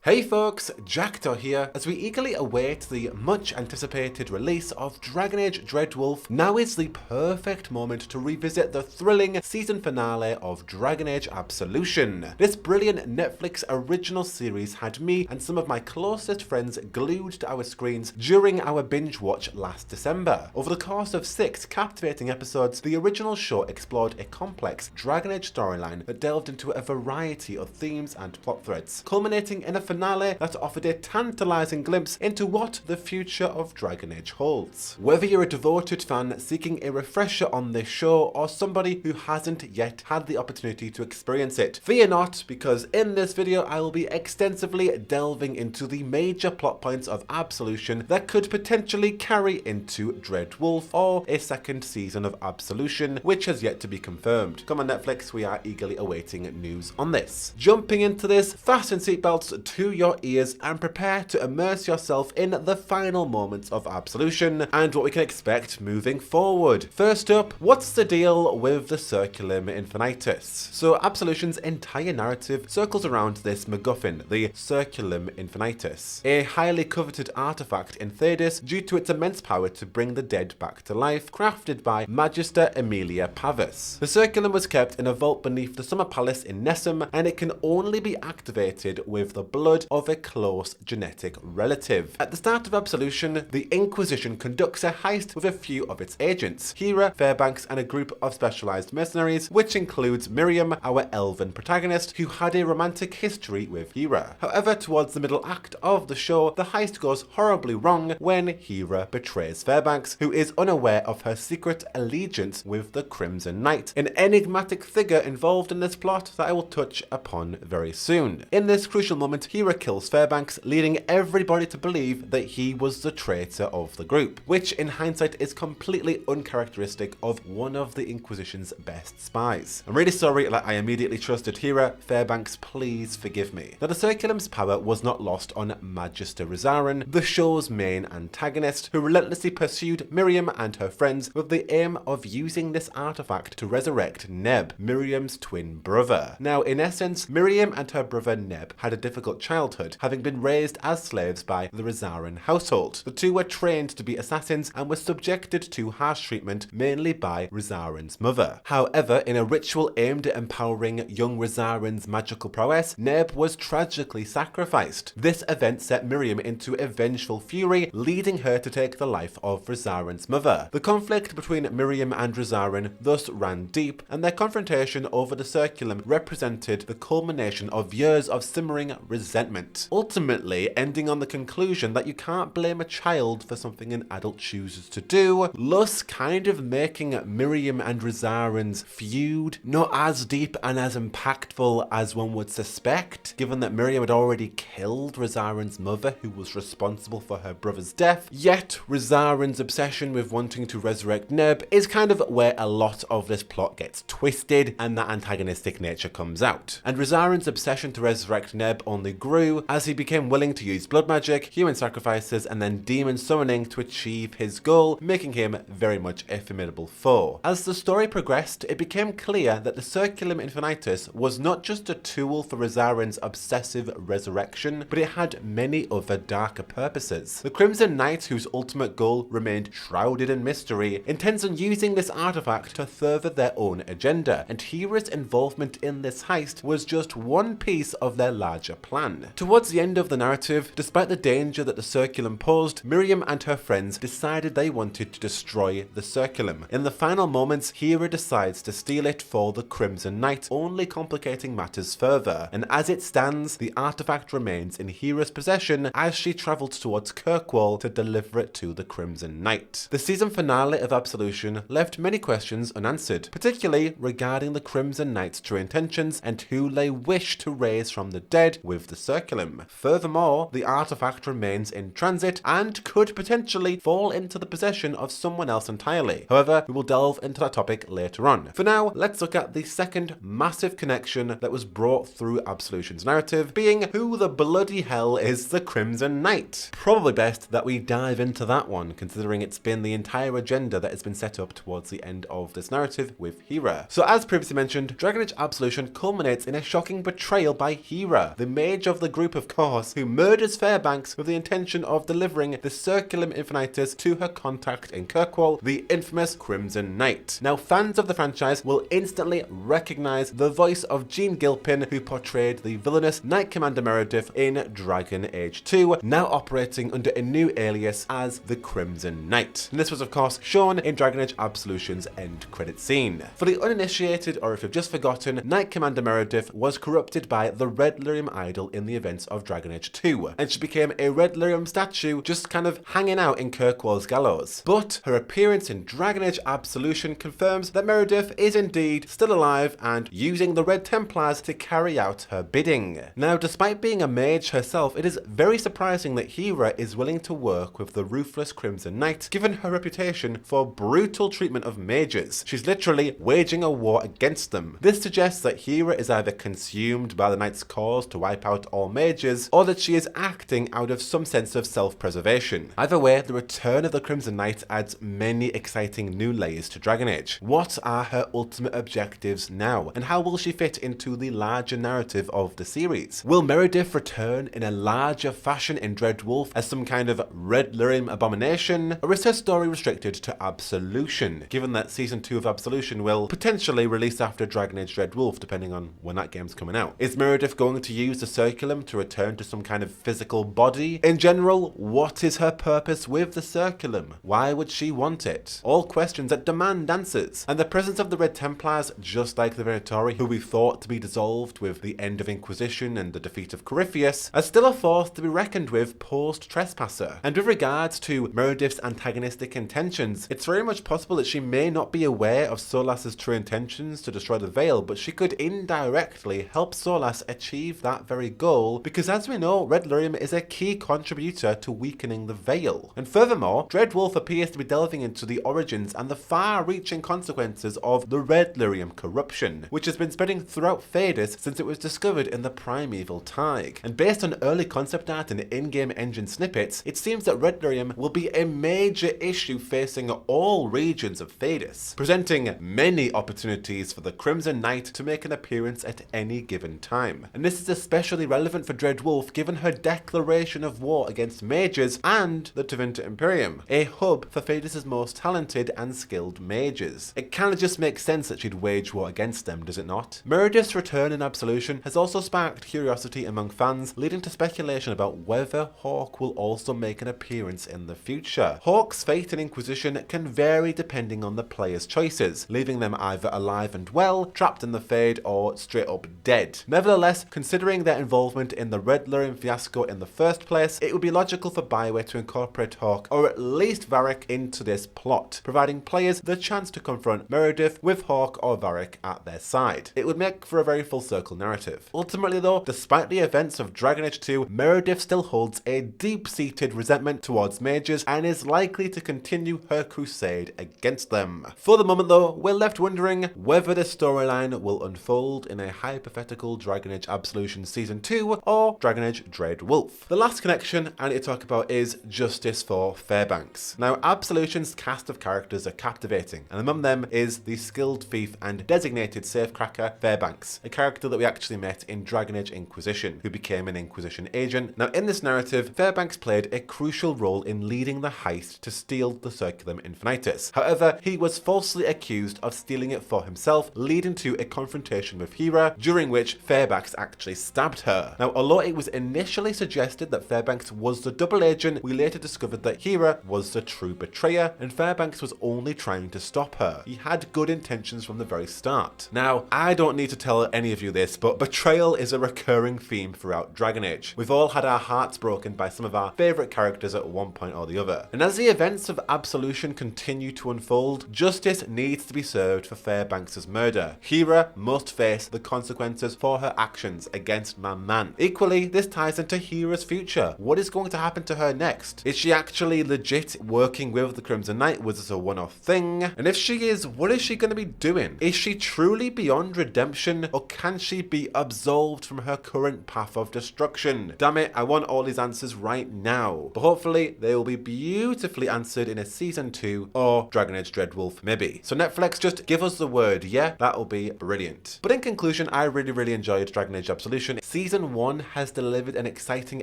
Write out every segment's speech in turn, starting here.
Hey folks, Jackdaw here. As we eagerly await the much anticipated release of Dragon Age Dreadwolf, now is the perfect moment to revisit the thrilling season finale of Dragon Age Absolution. This brilliant Netflix original series had me and some of my closest friends glued to our screens during our binge watch last December. Over the course of 6 captivating episodes, the original show explored a complex Dragon Age storyline that delved into a variety of themes and plot threads, culminating in a finale that offered a tantalizing glimpse into what the future of Dragon Age holds. Whether you're a devoted fan seeking a refresher on this show or somebody who hasn't yet had the opportunity to experience it, fear not, because in this video I will be extensively delving into the major plot points of Absolution that could potentially carry into Dreadwolf or a second season of Absolution, which has yet to be confirmed. Come on Netflix, we are eagerly awaiting news on this. Jumping into this, fasten seatbelts to your ears and prepare to immerse yourself in the final moments of Absolution and what we can expect moving forward. First up, what's the deal with the Circulum Infinitus? So Absolution's entire narrative circles around this MacGuffin, the Circulum Infinitus, a highly coveted artefact in Thedas due to its immense power to bring the dead back to life, crafted by Magister Emilia Pavus. The Circulum was kept in a vault beneath the Summer Palace in Nessum, and it can only be activated with the blood of a close genetic relative. At the start of Absolution, the Inquisition conducts a heist with a few of its agents, Hira, Fairbanks, and a group of specialized mercenaries, which includes Miriam, our elven protagonist, who had a romantic history with Hira. However, towards the middle act of the show, the heist goes horribly wrong when Hira betrays Fairbanks, who is unaware of her secret allegiance with the Crimson Knight, an enigmatic figure involved in this plot that I will touch upon very soon. In this crucial moment, Hira kills Fairbanks, leading everybody to believe that he was the traitor of the group, which in hindsight is completely uncharacteristic of one of the Inquisition's best spies. I'm really sorry that I immediately trusted Hira. Fairbanks, please forgive me. Now, the Circulum's power was not lost on Magister Rezarin, the show's main antagonist, who relentlessly pursued Miriam and her friends with the aim of using this artifact to resurrect Neb, Miriam's twin brother. Now, in essence, Miriam and her brother Neb had a difficult childhood, having been raised as slaves by the Rezarin household. The two were trained to be assassins and were subjected to harsh treatment, mainly by Rezarin's mother. However, in a ritual aimed at empowering young Rezarin's magical prowess, Neb was tragically sacrificed. This event set Miriam into a vengeful fury, leading her to take the life of Rezarin's mother. The conflict between Miriam and Rezarin thus ran deep, and their confrontation over the Circulum represented the culmination of years of simmering resentment, ultimately ending on the conclusion that you can't blame a child for something an adult chooses to do, thus kind of making Miriam and Rezarin's feud not as deep and as impactful as one would suspect, given that Miriam had already killed Rezarin's mother, who was responsible for her brother's death. Yet Rezarin's obsession with wanting to resurrect Neb is kind of where a lot of this plot gets twisted and that antagonistic nature comes out. And Rezarin's obsession to resurrect Neb only grew as he became willing to use blood magic, human sacrifices, and then demon summoning to achieve his goal, making him very much a formidable foe. As the story progressed, it became clear that the Circulum Infinitus was not just a tool for Rezarin's obsessive resurrection, but it had many other darker purposes. The Crimson Knight, whose ultimate goal remained shrouded in mystery, intends on using this artifact to further their own agenda, and Hira's involvement in this heist was just one piece of their larger plan. Towards the end of the narrative, despite the danger that the Circulum posed, Miriam and her friends decided they wanted to destroy the Circulum. In the final moments, Hira decides to steal it for the Crimson Knight, only complicating matters further, and as it stands, the artifact remains in Hira's possession as she travels towards Kirkwall to deliver it to the Crimson Knight. The season finale of Absolution left many questions unanswered, particularly regarding the Crimson Knight's true intentions and who they wish to raise from the dead with the Circulum. Furthermore, the artifact remains in transit and could potentially fall into the possession of someone else entirely. However, we will delve into that topic later on. For now, let's look at the second massive connection that was brought through Absolution's narrative, being who the bloody hell is the Crimson Knight. Probably best that we dive into that one, considering it's been the entire agenda that has been set up towards the end of this narrative with Hira. So as previously mentioned, Dragon Age Absolution culminates in a shocking betrayal by Hira, the major of the group, of course, who murders Fairbanks with the intention of delivering the Circulum Infinitus to her contact in Kirkwall, the infamous Crimson Knight. Now, fans of the franchise will instantly recognize the voice of Jean Gilpin, who portrayed the villainous Knight Commander Meredith in Dragon Age 2, now operating under a new alias as the Crimson Knight. And this was, of course, shown in Dragon Age Absolution's end credit scene. For the uninitiated, or if you've just forgotten, Knight Commander Meredith was corrupted by the Red Lyrium idol in the events of Dragon Age 2, and she became a Red Lyrium statue just kind of hanging out in Kirkwall's gallows. But her appearance in Dragon Age Absolution confirms that Meredith is indeed still alive and using the Red Templars to carry out her bidding. Now, despite being a mage herself, it is very surprising that Hira is willing to work with the ruthless Crimson Knight, given her reputation for brutal treatment of mages. She's literally waging a war against them. This suggests that Hira is either consumed by the Knight's cause to wipe out all mages, or that she is acting out of some sense of self-preservation. Either way, the return of the Crimson Knight adds many exciting new layers to Dragon Age. What are her ultimate objectives now, and how will she fit into the larger narrative of the series? Will Meredith return in a larger fashion in Dreadwolf as some kind of Red Lyrium abomination, or is her story restricted to Absolution, given that Season 2 of Absolution will potentially release after Dragon Age Dreadwolf, depending on when that game's coming out? Is Meredith going to use the Circulum to return to some kind of physical body? In general, what is her purpose with the Circulum? Why would she want it? All questions that demand answers. And the presence of the Red Templars, just like the Venatori, who we thought to be dissolved with the end of Inquisition and the defeat of Corypheus, are still a force to be reckoned with post-Trespasser. And with regards to Meredith's antagonistic intentions, it's very much possible that she may not be aware of Solas's true intentions to destroy the Veil, but she could indirectly help Solas achieve that very goal, because as we know, Red Lyrium is a key contributor to weakening the Veil. And furthermore, Dreadwolf appears to be delving into the origins and the far-reaching consequences of the Red Lyrium corruption, which has been spreading throughout Thedas since it was discovered in the Primeval Tig. And based on early concept art and in-game engine snippets, it seems that Red Lyrium will be a major issue facing all regions of Thedas, presenting many opportunities for the Crimson Knight to make an appearance at any given time. And this is especially relevant for Dreadwolf given her declaration of war against mages and the Tevinter Imperium, a hub for Thedas' most talented and skilled mages. It kinda just makes sense that she'd wage war against them, does it not? Meredith's return in Absolution has also sparked curiosity among fans, leading to speculation about whether Hawke will also make an appearance in the future. Hawke's fate in Inquisition can vary depending on the player's choices, leaving them either alive and well, trapped in the Fade, or straight up dead. Nevertheless, considering their involvement in the Red Lyrium fiasco in the first place, it would be logical for BioWare to incorporate Hawke, or at least Varric, into this plot, providing players the chance to confront Meredith with Hawke or Varric at their side. It would make for a very full circle narrative. Ultimately though, despite the events of Dragon Age 2, Meredith still holds a deep-seated resentment towards mages and is likely to continue her crusade against them. For the moment though, we're left wondering whether the storyline will unfold in a hypothetical Dragon Age Absolution Season 2 or Dragon Age Dreadwolf. The last connection I need to talk about is justice for Fairbanks. Now, Absolution's cast of characters are captivating, and among them is the skilled thief and designated safecracker Fairbanks, a character that we actually met in Dragon Age Inquisition, who became an Inquisition agent. Now, in this narrative, Fairbanks played a crucial role in leading the heist to steal the Circulum Infinitus. However, he was falsely accused of stealing it for himself, leading to a confrontation with Hira, during which Fairbanks actually stabbed her. Now, although it was initially suggested that Fairbanks was the double agent, we later discovered that Hira was the true betrayer, and Fairbanks was only trying to stop her. He had good intentions from the very start. Now, I don't need to tell any of you this, but betrayal is a recurring theme throughout Dragon Age. We've all had our hearts broken by some of our favourite characters at one point or the other. And as the events of Absolution continue to unfold, justice needs to be served for Fairbanks' murder. Hira must face the consequences for her actions against my man. Equally, this ties into Hira's future. What is going to happen to her next? Is she actually legit working with the Crimson Knight? Was this a one-off thing? And if she is, what is she going to be doing? Is she truly beyond redemption, or can she be absolved from her current path of destruction? Damn it, I want all these answers right now. But hopefully, they will be beautifully answered in a Season 2 or Dragon Age Dreadwolf maybe. So Netflix, just give us the word, yeah? That'll be brilliant. But in conclusion, I really enjoyed Dragon Age Absolution. Season Season 1 has delivered an exciting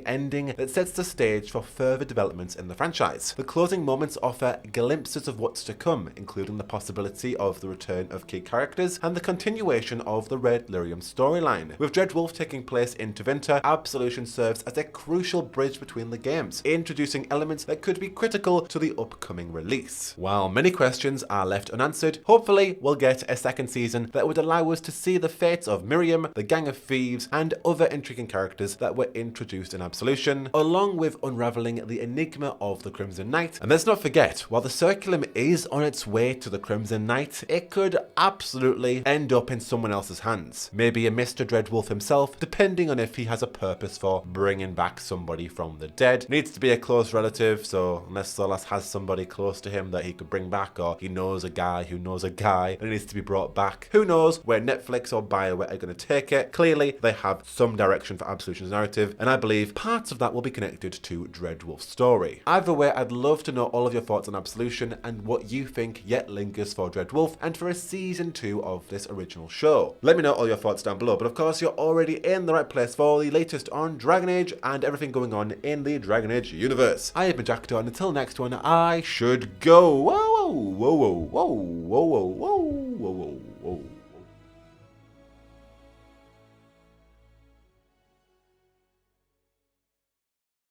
ending that sets the stage for further developments in the franchise. The closing moments offer glimpses of what's to come, including the possibility of the return of key characters and the continuation of the Red Lyrium storyline. With Dreadwolf taking place in Tevinter, Absolution serves as a crucial bridge between the games, introducing elements that could be critical to the upcoming release. While many questions are left unanswered, hopefully we'll get a second season that would allow us to see the fates of Miriam, the Gang of Thieves, and other intriguing characters that were introduced in Absolution, along with unraveling the enigma of the Crimson Knight. And let's not forget, while the Circulum is on its way to the Crimson Knight, it could absolutely end up in someone else's hands. Maybe a Mr. Dreadwolf himself, depending on if he has a purpose for bringing back somebody from the dead. Needs to be a close relative, so unless Solas has somebody close to him that he could bring back, or he knows a guy who knows a guy and needs to be brought back. Who knows where Netflix or BioWare are going to take it. Clearly, they have some direction for Absolution's narrative, and I believe parts of that will be connected to Dreadwolf's story. Either way, I'd love to know all of your thoughts on Absolution and what you think yet lingers for Dreadwolf and for a season 2 of this original show. Let me know all your thoughts down below, but of course you're already in the right place for the latest on Dragon Age and everything going on in the Dragon Age universe. I have been Jackdaw, and until next one, I should go. Whoa, whoa, whoa, whoa, whoa, whoa, whoa, whoa, whoa, whoa, whoa.